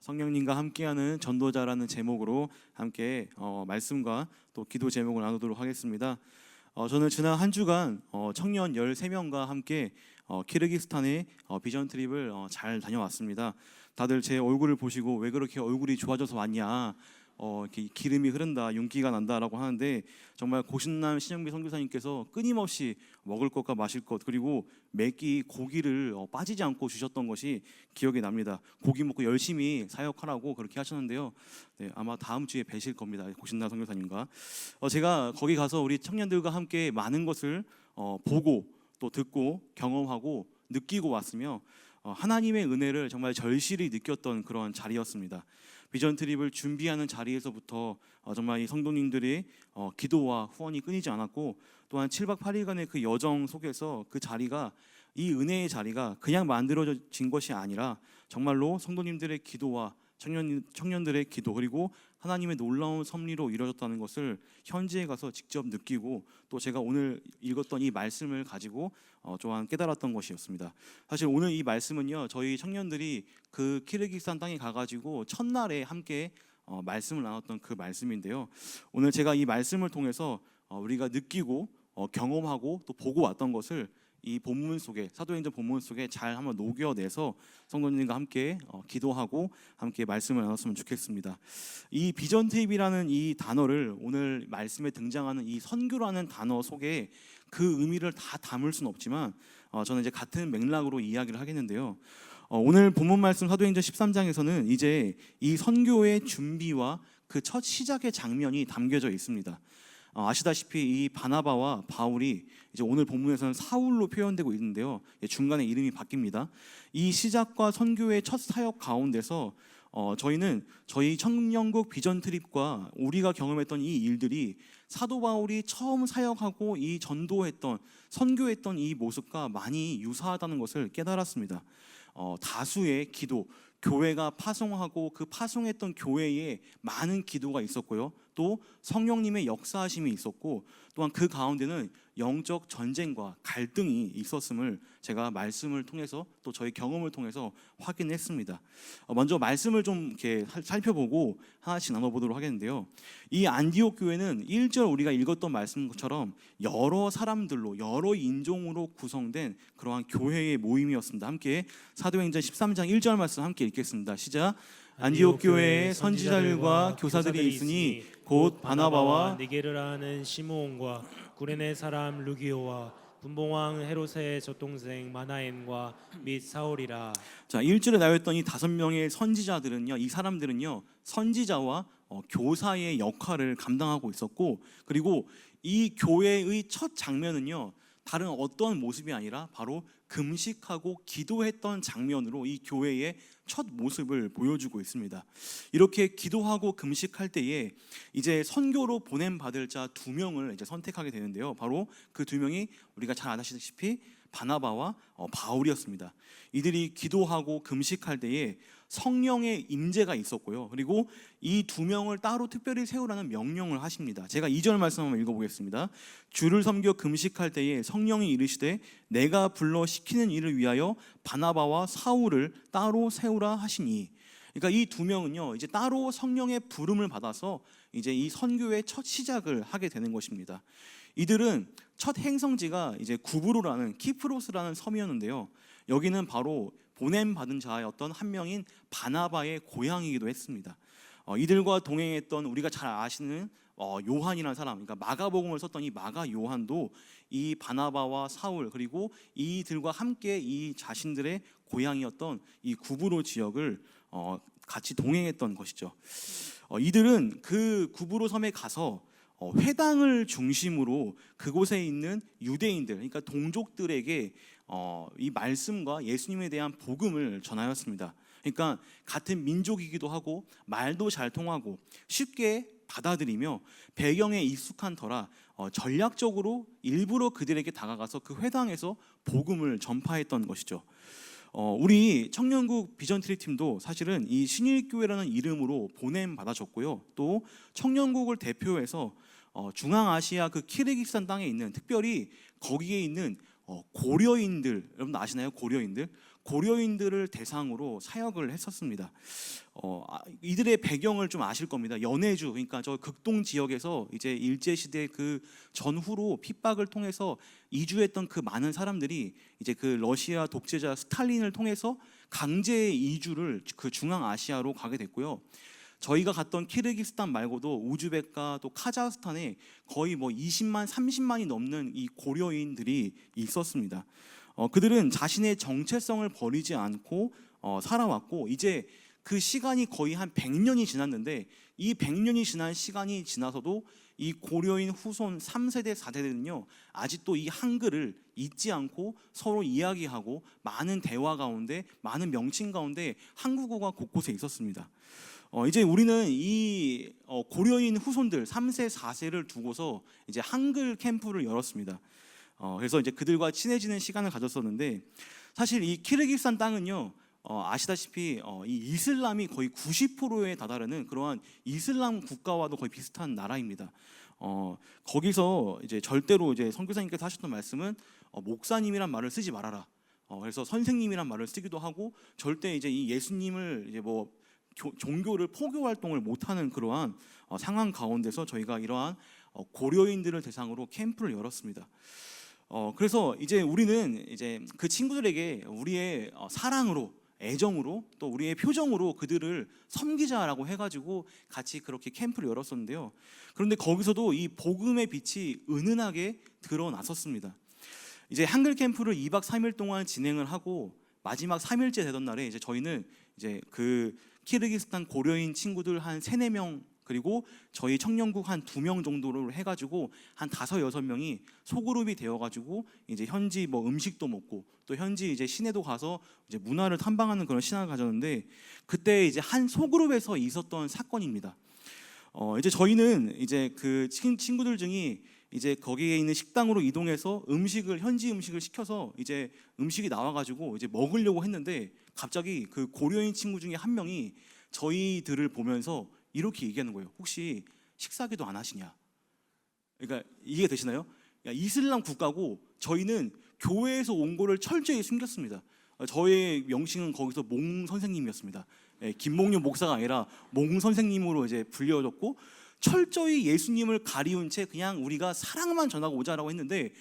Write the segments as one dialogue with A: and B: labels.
A: 성령님과 함께하는 전도자라는 제목으로 함께 말씀과 또 기도 제목을 나누도록 하겠습니다. 저는 지난 한 주간 청년 13명과 함께 키르기스탄의 비전 트립을 잘 다녀왔습니다. 다들 제 얼굴을 보시고 왜 그렇게 얼굴이 좋아져서 왔냐, 이렇게 기름이 흐른다, 윤기가 난다라고 하는데, 정말 고신남 신영미 선교사님께서 끊임없이 먹을 것과 마실 것, 그리고 매끼 고기를 빠지지 않고 주셨던 것이 기억이 납니다. 고기 먹고 열심히 사역하라고 그렇게 하셨는데요. 네, 아마 다음 주에 뵈실 겁니다, 고신남 선교사님과. 제가 거기 가서 우리 청년들과 함께 많은 것을 보고 또 듣고 경험하고 느끼고 왔으며, 하나님의 은혜를 정말 절실히 느꼈던 그런 자리였습니다. 비전 트립을 준비하는 자리에서부터 정말 이 성도님들의 기도와 후원이 끊이지 않았고, 또한 7박 8일간의 그 여정 속에서 그 자리가, 이 은혜의 자리가 그냥 만들어진 것이 아니라 정말로 성도님들의 기도와 청년들의 기도, 그리고 하나님의 놀라운 섭리로 이루어졌다는 것을 현지에 가서 직접 느끼고, 또 제가 오늘 읽었던 이 말씀을 가지고 또한 깨달았던 것이었습니다. 사실 오늘 이 말씀은요, 저희 청년들이 그 키르기스탄 땅에 가가지고 첫날에 함께 말씀을 나눴던 그 말씀인데요. 오늘 제가 이 말씀을 통해서 우리가 느끼고 경험하고 또 보고 왔던 것을 이 본문 속에, 사도행전 본문 속에 잘 한번 녹여내서 성도님과 함께 기도하고 함께 말씀을 나눴으면 좋겠습니다. 이 비전 트립이라는 이 단어를, 오늘 말씀에 등장하는 이 선교라는 단어 속에 그 의미를 다 담을 수는 없지만 저는 이제 같은 맥락으로 이야기를 하겠는데요. 오늘 본문 말씀 사도행전 13장에서는 이제 이 선교의 준비와 그 첫 시작의 장면이 담겨져 있습니다. 아시다시피 이 바나바와 바울이 이제 오늘 본문에서는 사울로 표현되고 있는데요. 중간에 이름이 바뀝니다. 이 시작과 선교의 첫 사역 가운데서 저희는 저희 청년국 비전 트립과 우리가 경험했던 이 일들이 사도 바울이 처음 사역하고 이 전도했던, 선교했던 이 모습과 많이 유사하다는 것을 깨달았습니다. 다수의 기도, 교회가 파송하고 그 파송했던 교회에 많은 기도가 있었고요, 또 성령님의 역사하심이 있었고, 또한 그 가운데는 영적 전쟁과 갈등이 있었음을 제가 말씀을 통해서 또 저희 경험을 통해서 확인했습니다. 먼저 말씀을 좀 이렇게 살펴보고 하나씩 나눠보도록 하겠는데요. 이 안디옥 교회는 1절 우리가 읽었던 말씀처럼 여러 사람들로, 여러 인종으로 구성된 그러한 교회의 모임이었습니다. 함께 사도행전 13장 1절 말씀 함께 읽겠습니다. 시작. 안디옥 교회에 선지자들과 교사들이 있으니 곧 바나바와
B: 니게를 하는 시므온과 구레네 사람 루기오와 분봉왕 헤롯의 젖동생 마나엔과 및 사울이라.
A: 자, 1절에 나왔던 이 5명의 선지자들은요, 이 사람들은요, 선지자와 교사의 역할을 감당하고 있었고, 그리고 이 교회의 첫 장면은요, 다른 어떤 모습이 아니라 바로 금식하고 기도했던 장면으로 이 교회의 첫 모습을 보여주고 있습니다. 이렇게 기도하고 금식할 때에 이제 선교로 보냄 받을 자 2명을 이제 선택하게 되는데요. 바로 그 2명이 우리가 잘 아시다시피 바나바와 바울이었습니다. 이들이 기도하고 금식할 때에 성령의 임재가 있었고요, 그리고 이 2명을 따로 특별히 세우라는 명령을 하십니다. 제가 2절 말씀 한번 읽어보겠습니다. 주를 섬겨 금식할 때에 성령이 이르시되 내가 불러 시키는 일을 위하여 바나바와 사울을 따로 세우라 하시니. 그러니까 이 2명은요, 이제 따로 성령의 부름을 받아서 이제 이 선교의 첫 시작을 하게 되는 것입니다. 이들은 첫 행성지가 이제 구브로라는, 키프로스라는 섬이었는데요, 여기는 바로 보냄 받은 자의 어떤 한 명인 바나바의 고향이기도 했습니다. 이들과 동행했던 우리가 잘 아시는 요한이라는 사람, 그러니까 마가복음을 썼던 이 마가 요한도 이 바나바와 사울, 그리고 이들과 함께 이 자신들의 고향이었던 이 구브로 지역을 같이 동행했던 것이죠. 이들은 그 구브로 섬에 가서 회당을 중심으로 그곳에 있는 유대인들, 그러니까 동족들에게 이 말씀과 예수님에 대한 복음을 전하였습니다. 그러니까 같은 민족이기도 하고 말도 잘 통하고 쉽게 받아들이며 배경에 익숙한 터라 전략적으로 일부러 그들에게 다가가서 그 회당에서 복음을 전파했던 것이죠. 우리 청년국 비전 트립 팀도 사실은 이 신일교회라는 이름으로 보냄 받아졌고요, 또 청년국을 대표해서 중앙아시아 그 키르기스탄 땅에 있는, 특별히 거기에 있는 고려인들, 여러분 아시나요? 고려인들 고려인들을 대상으로 사역을 했었습니다. 이들의 배경을 좀 아실 겁니다. 연해주, 그러니까 저 극동 지역에서 이제 일제 시대 그 전후로 핍박을 통해서 이주했던 그 많은 사람들이 이제 그 러시아 독재자 스탈린을 통해서 강제 이주를 그 중앙아시아로 가게 됐고요. 저희가 갔던 키르기스탄 말고도 우즈벡과 또 카자흐스탄에 거의 뭐 20만, 30만이 넘는 이 고려인들이 있었습니다. 그들은 자신의 정체성을 버리지 않고 살아왔고, 이제 그 시간이 거의 한 100년이 지났는데, 이 100년이 지난 시간이 지나서도 이 고려인 후손 3세대, 4세대는요 아직도 이 한글을 잊지 않고 서로 이야기하고 많은 대화 가운데, 많은 명칭 가운데 한국어가 곳곳에 있었습니다. 이제 우리는 이 고려인 후손들 3세, 4세를 두고서 이제 한글 캠프를 열었습니다. 그래서 이제 그들과 친해지는 시간을 가졌었는데, 사실 이 키르기스탄 땅은요 아시다시피 이 이슬람이 거의 90%에 다다르는 그러한 이슬람 국가와도 거의 비슷한 나라입니다. 거기서 이제 절대로 이제 선교사님께서 하셨던 말씀은 목사님이란 말을 쓰지 말아라. 그래서 선생님이란 말을 쓰기도 하고, 절대 이제 이 예수님을 이제 뭐 종교를 포교 활동을 못하는 그러한 상황 가운데서 저희가 이러한 고려인들을 대상으로 캠프를 열었습니다. 그래서 이제 우리는 이제 그 친구들에게 우리의 사랑으로, 애정으로, 또 우리의 표정으로 그들을 섬기자라고 해가지고 같이 그렇게 캠프를 열었었는데요. 그런데 거기서도 이 복음의 빛이 은은하게 드러났었습니다. 이제 한글 캠프를 2박 3일 동안 진행을 하고 마지막 3일째 되던 날에 이제 저희는 이제 그 키르기스탄 고려인 친구들 한 3, 4명, 그리고 저희 청년국 한 2명 정도로 해가지고 한 5, 6명이 소그룹이 되어가지고 이제 현지 뭐 음식도 먹고 또 현지 이제 시내도 가서 이제 문화를 탐방하는 그런 시간을 가졌는데, 그때 이제 한 소그룹에서 있었던 사건입니다. 이제 저희는 이제 그 친구들 중에 이제 거기에 있는 식당으로 이동해서 현지 음식을 시켜서 이제 음식이 나와가지고 이제 먹으려고 했는데, 갑자기 그 고려인 친구 중에 한 명이 저희들을 보면서 이렇게 얘기하는 거예요. 혹시 식사기도 안 하시냐? 그러니까 이해 되시나요? 이슬람 국가고 저희는 교회에서 온 거를 철저히 숨겼습니다. 저의 명칭은 거기서 몽 선생님이었습니다. 김몽룡 목사가 아니라 몽 선생님으로 이제 불려졌고, 철저히 예수님을 가리운 채 그냥 우리가 사랑만 전하고 오자라고 했는데,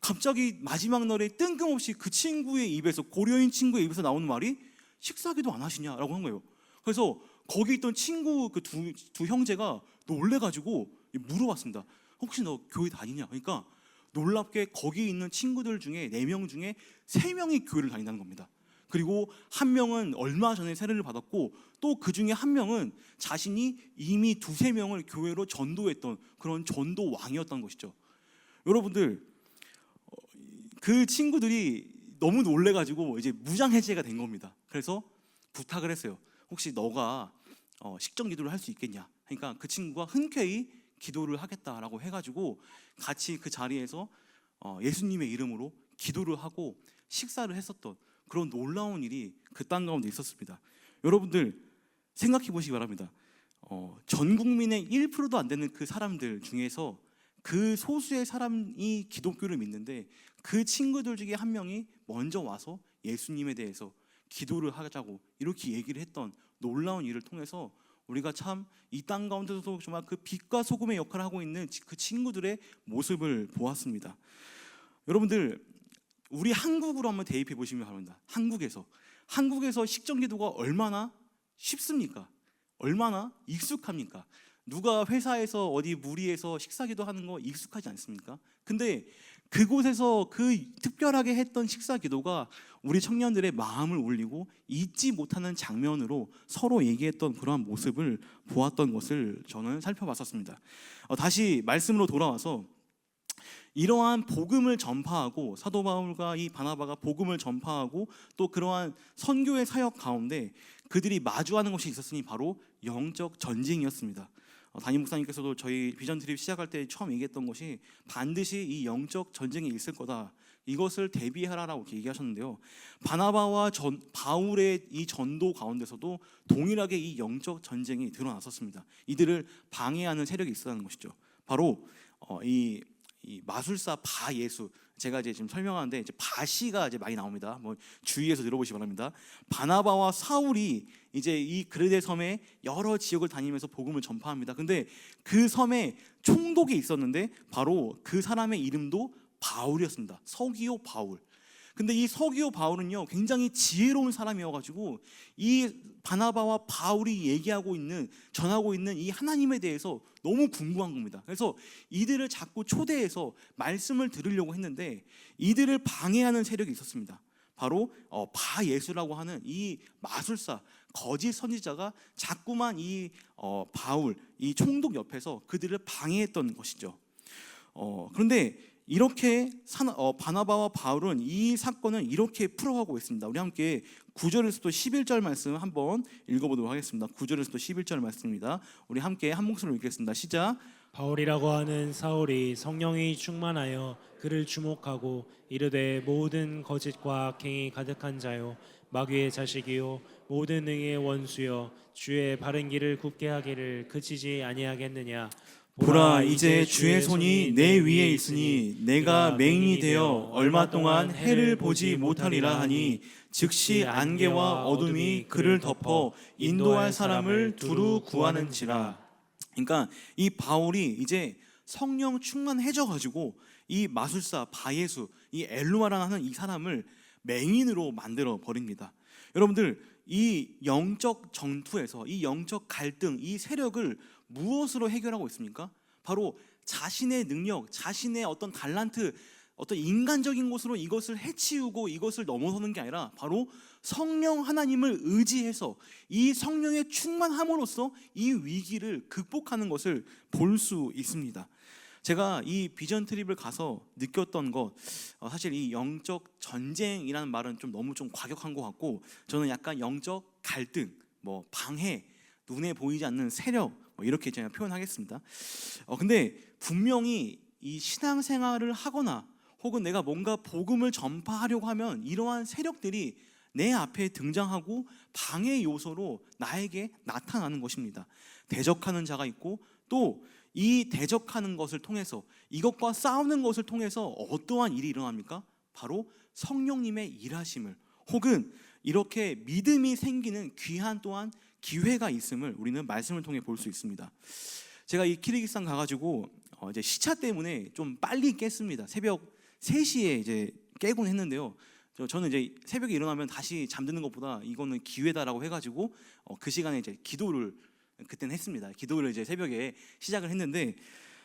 A: 갑자기 마지막 날에 뜬금없이 그 친구의 입에서, 고려인 친구의 입에서 나오는 말이 식사기도 안 하시냐라고 한 거예요. 그래서 거기 있던 친구 그 두 형제가 놀래가지고 물어봤습니다. 혹시 너 교회 다니냐? 그러니까 놀랍게 거기 있는 친구들 중에 4명 중에 3명이 교회를 다닌다는 겁니다. 그리고 한 명은 얼마 전에 세례를 받았고, 또 그 중에 한 명은 자신이 이미 2, 3명을 교회로 전도했던 그런 전도 왕이었던 것이죠. 여러분들, 그 친구들이 너무 놀래가지고 이제 무장해제가 된 겁니다. 그래서 부탁을 했어요. 혹시 너가 식전 기도를 할 수 있겠냐? 그러니까 그 친구가 흔쾌히 기도를 하겠다라고 해가지고 같이 그 자리에서 예수님의 이름으로 기도를 하고 식사를 했었던 그런 놀라운 일이 그 땅 가운데 있었습니다. 여러분들 생각해 보시기 바랍니다. 전 국민의 1%도 안 되는 그 사람들 중에서 그 소수의 사람이 기독교를 믿는데, 그 친구들 중에 한 명이 먼저 와서 예수님에 대해서 기도를 하자고 이렇게 얘기를 했던 놀라운 일을 통해서 우리가 참 이 땅 가운데서도 정말 그 빛과 소금의 역할을 하고 있는 그 친구들의 모습을 보았습니다. 여러분들, 우리 한국으로 한번 대입해 보시면 바랍니다. 한국에서 식전기도가 얼마나 쉽습니까? 얼마나 익숙합니까? 누가 회사에서 어디 무리해서 식사기도 하는 거 익숙하지 않습니까? 근데 그곳에서 그 특별하게 했던 식사기도가 우리 청년들의 마음을 울리고 잊지 못하는 장면으로 서로 얘기했던 그러한 모습을 보았던 것을 저는 살펴봤었습니다. 다시 말씀으로 돌아와서 이러한 복음을 전파하고, 사도 바울과 이 바나바가 복음을 전파하고 또 그러한 선교의 사역 가운데 그들이 마주하는 것이 있었으니 바로 영적 전쟁이었습니다. 담임 목사님께서도 저희 비전 트립 시작할 때 처음 얘기했던 것이 반드시 이 영적 전쟁이 있을 거다, 이것을 대비하라라고 얘기하셨는데요. 바나바와 바울의 이 전도 가운데서도 동일하게 이 영적 전쟁이 드러났었습니다. 이들을 방해하는 세력이 있었다는 것이죠. 바로 이 마술사 바예수, 제가 이제 지금 설명하는데 이제 바시가 이제 많이 나옵니다. 뭐 주의해서 들어보시기 바랍니다. 바나바와 사울이 이제 이 그레데 섬의 여러 지역을 다니면서 복음을 전파합니다. 근데 그 섬에 총독이 있었는데 바로 그 사람의 이름도 바울이었습니다. 서기오 바울. 근데 이 서기오 바울은요 굉장히 지혜로운 사람이어가지고 이 바나바와 바울이 전하고 있는 이 하나님에 대해서 너무 궁금한 겁니다. 그래서 이들을 자꾸 초대해서 말씀을 들으려고 했는데 이들을 방해하는 세력이 있었습니다. 바로 바예수라고 하는 이 마술사, 거짓 선지자가 자꾸만 이 바울, 이 총독 옆에서 그들을 방해했던 것이죠. 그런데 이렇게 바나바와 바울은 이 사건을 이렇게 풀어가고 있습니다. 우리 함께 9절에서부터 11절 말씀 한번 읽어보도록 하겠습니다. 9절에서부터 11절 말씀입니다. 우리 함께 한 목소리로 읽겠습니다. 시작.
B: 바울이라고 하는 사울이 성령이 충만하여 그를 주목하고 이르되 모든 거짓과 악행이 가득한 자요 마귀의 자식이요 모든 능의 원수여 주의 바른 길을 굽게 하기를 그치지 아니하겠느냐.
A: 보라 이제 주의 손이 내 위에 있으니 내가 맹인이 되어 얼마 동안 해를 보지 못하리라 하니 즉시 안개와 어둠이 그를 덮어 인도할 사람을 두루 구하는지라. 그러니까 이 바울이 이제 성령 충만해져 가지고 이 마술사 바예수, 이 엘루아라는 이 사람을 맹인으로 만들어 버립니다. 여러분들 이 영적 전투에서 이 영적 갈등, 이 세력을 무엇으로 해결하고 있습니까? 바로 자신의 능력, 자신의 어떤 달란트, 어떤 인간적인 것으로 이것을 해치우고 이것을 넘어서는 게 아니라 바로 성령 하나님을 의지해서 이 성령의 충만함으로써 이 위기를 극복하는 것을 볼 수 있습니다. 제가 이 비전 트립을 가서 느꼈던 것, 사실 이 영적 전쟁이라는 말은 너무 과격한 것 같고, 저는 약간 영적 갈등, 방해, 눈에 보이지 않는 세력, 이렇게 제가 표현하겠습니다. 근데 분명히 이 신앙생활을 하거나 혹은 내가 뭔가 복음을 전파하려고 하면 이러한 세력들이 내 앞에 등장하고 방해 요소로 나에게 나타나는 것입니다. 대적하는 자가 있고 또 이 대적하는 것을 통해서 이것과 싸우는 것을 통해서 어떠한 일이 일어납니까? 바로 성령님의 일하심을 혹은 이렇게 믿음이 생기는 귀한 또한 기회가 있음을 우리는 말씀을 통해 볼 수 있습니다. 제가 이 키르기스탄 가가지고 이제 시차 때문에 좀 빨리 깼습니다. 새벽 3시에 이제 깨곤 했는데요. 저는 이제 새벽에 일어나면 다시 잠드는 것보다 이거는 기회다라고 해가지고 그 시간에 이제 기도를 그때는 했습니다. 기도를 이제 새벽에 시작을 했는데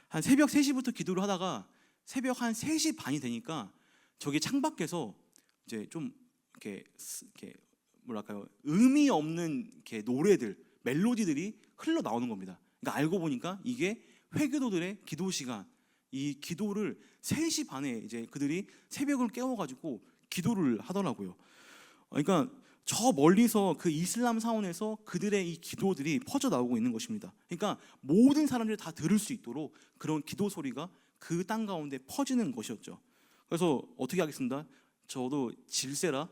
A: 한 새벽 3시부터 기도를 하다가 새벽 한 3시 반이 되니까 저기 창밖에서 이제 좀 이렇게 뭐랄까요, 의미 없는 이렇게 노래들, 멜로디들이 흘러 나오는 겁니다. 그러니까 알고 보니까 이게 회교도들의 기도 시간, 이 기도를 3시 반에 이제 그들이 새벽을 깨워가지고 기도를 하더라고요. 그러니까 저 멀리서 그 이슬람 사원에서 그들의 이 기도들이 퍼져 나오고 있는 것입니다. 그러니까 모든 사람들이 다 들을 수 있도록 그런 기도 소리가 그 땅 가운데 퍼지는 것이었죠. 그래서 어떻게 하겠습니다. 저도 질세라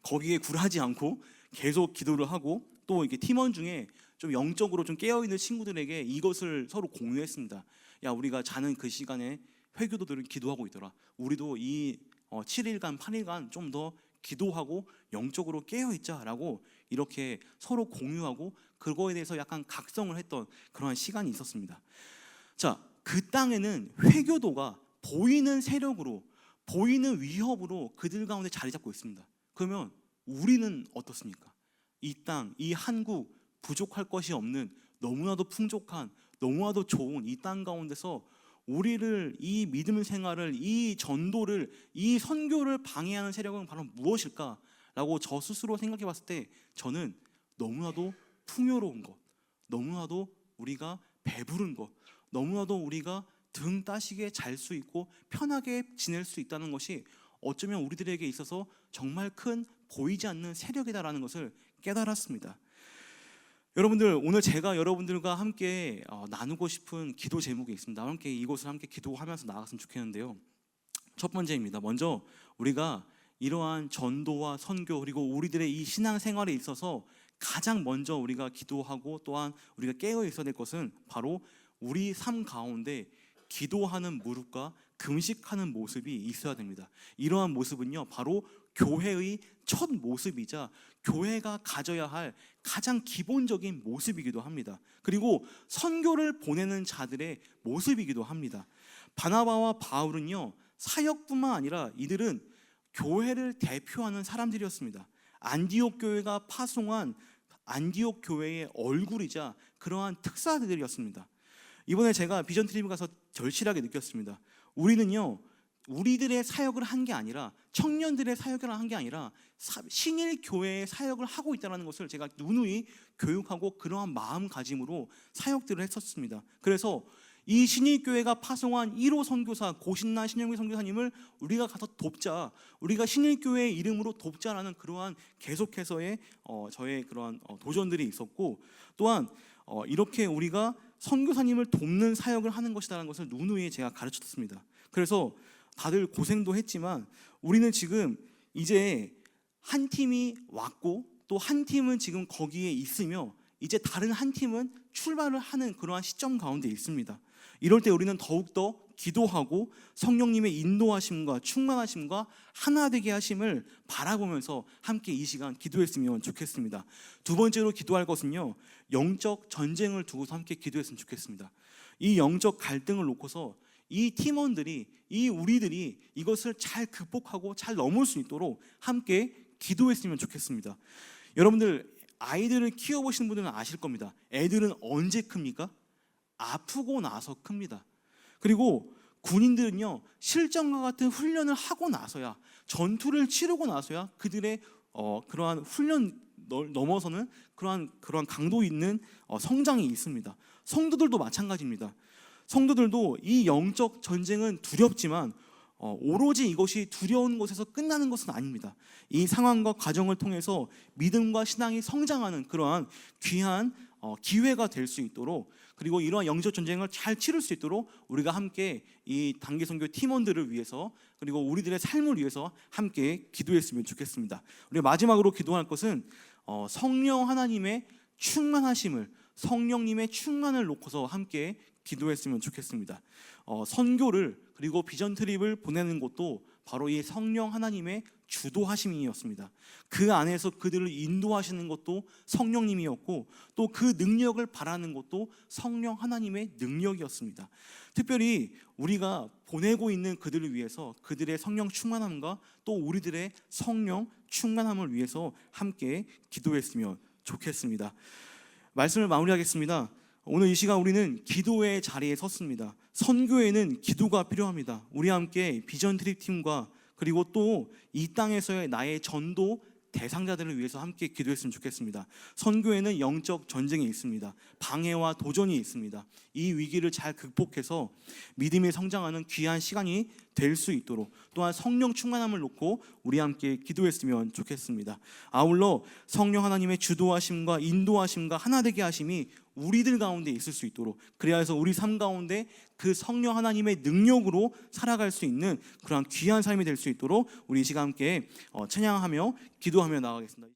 A: 거기에 굴하지 않고 계속 기도를 하고 또 이렇게 팀원 중에 좀 영적으로 좀 깨어 있는 친구들에게 이것을 서로 공유했습니다. 야, 우리가 자는 그 시간에 회교도들은 기도하고 있더라. 우리도 이 7일간 8일간 좀 더 기도하고 영적으로 깨어 있자라고 이렇게 서로 공유하고 그거에 대해서 약간 각성을 했던 그러한 시간이 있었습니다. 자, 그 땅에는 회교도가 보이는 세력으로 보이는 위협으로 그들 가운데 자리 잡고 있습니다. 그러면 우리는 어떻습니까? 이 땅, 이 한국, 부족할 것이 없는 너무나도 풍족한 너무나도 좋은 이 땅 가운데서 우리를 이 믿음 생활을 이 전도를 이 선교를 방해하는 세력은 바로 무엇일까라고 저 스스로 생각해 봤을 때 저는 너무나도 풍요로운 것, 너무나도 우리가 배부른 것, 너무나도 우리가 등 따시게 잘 수 있고 편하게 지낼 수 있다는 것이 어쩌면 우리들에게 있어서 정말 큰 보이지 않는 세력이다라는 것을 깨달았습니다. 여러분들, 오늘 제가 여러분들과 함께 나누고 싶은 기도 제목이 있습니다. 함께 이곳을 함께 기도하면서 나아갔으면 좋겠는데요. 첫 번째입니다. 먼저 우리가 이러한 전도와 선교 그리고 우리들의 이 신앙생활에 있어서 가장 먼저 우리가 기도하고 또한 우리가 깨어 있어야 될 것은 바로 우리 삶 가운데 기도하는 무릎과 금식하는 모습이 있어야 됩니다. 이러한 모습은요, 바로 교회의 첫 모습이자 교회가 가져야 할 가장 기본적인 모습이기도 합니다. 그리고 선교를 보내는 자들의 모습이기도 합니다. 바나바와 바울은요, 사역뿐만 아니라 이들은 교회를 대표하는 사람들이었습니다. 안디옥 교회가 파송한 안디옥 교회의 얼굴이자 그러한 특사들이었습니다. 이번에 제가 비전 트립에 가서 절실하게 느꼈습니다. 우리는요, 우리들의 사역을 한 게 아니라 청년들의 사역을 한 게 아니라 신일 교회의 사역을 하고 있다는 것을 제가 누누이 교육하고 그러한 마음가짐으로 사역들을 했었습니다. 그래서 이 신일교회가 파송한 1호 선교사 고신나 신영미 선교사님을 우리가 가서 돕자, 우리가 신일교회의 이름으로 돕자라는 그러한 계속해서의 저의 그러한 도전들이 있었고, 또한 이렇게 우리가 선교사님을 돕는 사역을 하는 것이라는 것을 누누이 제가 가르쳤습니다. 그래서 다들 고생도 했지만 우리는 지금 이제 한 팀이 왔고 또 한 팀은 지금 거기에 있으며 이제 다른 한 팀은 출발을 하는 그러한 시점 가운데 있습니다. 이럴 때 우리는 더욱더 기도하고 성령님의 인도하심과 충만하심과 하나 되게 하심을 바라보면서 함께 이 시간 기도했으면 좋겠습니다. 두 번째로 기도할 것은요, 영적 전쟁을 두고서 함께 기도했으면 좋겠습니다. 이 영적 갈등을 놓고서 이 팀원들이, 이 우리들이 이것을 잘 극복하고 잘 넘을 수 있도록 함께 기도했으면 좋겠습니다. 여러분들 아이들을 키워보시는 분들은 아실 겁니다. 애들은 언제 큽니까? 아프고 나서 큽니다. 그리고 군인들은요, 실전과 같은 훈련을 하고 나서야, 전투를 치르고 나서야 그들의 그러한 훈련 넘어서는 그러한 강도 있는 성장이 있습니다. 성도들도 마찬가지입니다. 성도들도 이 영적 전쟁은 두렵지만 오로지 이것이 두려운 곳에서 끝나는 것은 아닙니다. 이 상황과 과정을 통해서 믿음과 신앙이 성장하는 그러한 귀한 기회가 될 수 있도록, 그리고 이러한 영적 전쟁을 잘 치를 수 있도록 우리가 함께 이 단기 선교 팀원들을 위해서, 그리고 우리들의 삶을 위해서 함께 기도했으면 좋겠습니다. 우리가 마지막으로 기도할 것은 성령 하나님의 충만하심을, 성령님의 충만을 놓고서 함께 기도했으면 좋겠습니다. 선교를, 그리고 비전 트립을 보내는 것도 바로 이 성령 하나님의 주도하심이었습니다. 그 안에서 그들을 인도하시는 것도 성령님이었고, 또 그 능력을 바라는 것도 성령 하나님의 능력이었습니다. 특별히 우리가 보내고 있는 그들을 위해서 그들의 성령 충만함과 또 우리들의 성령 충만함을 위해서 함께 기도했으면 좋겠습니다. 말씀을 마무리하겠습니다. 오늘 이 시간 우리는 기도의 자리에 섰습니다. 선교에는 기도가 필요합니다. 우리 함께 비전 트립 팀과 그리고 또 이 땅에서의 나의 전도 대상자들을 위해서 함께 기도했으면 좋겠습니다. 선교에는 영적 전쟁이 있습니다. 방해와 도전이 있습니다. 이 위기를 잘 극복해서 믿음이 성장하는 귀한 시간이 될 수 있도록, 또한 성령 충만함을 놓고 우리 함께 기도했으면 좋겠습니다. 아울러 성령 하나님의 주도하심과 인도하심과 하나 되게 하심이 우리들 가운데 있을 수 있도록, 그래야 해서 우리 삶 가운데 그 성령 하나님의 능력으로 살아갈 수 있는 그러한 귀한 삶이 될 수 있도록 우리 이 시간 함께 찬양하며 기도하며 나가겠습니다.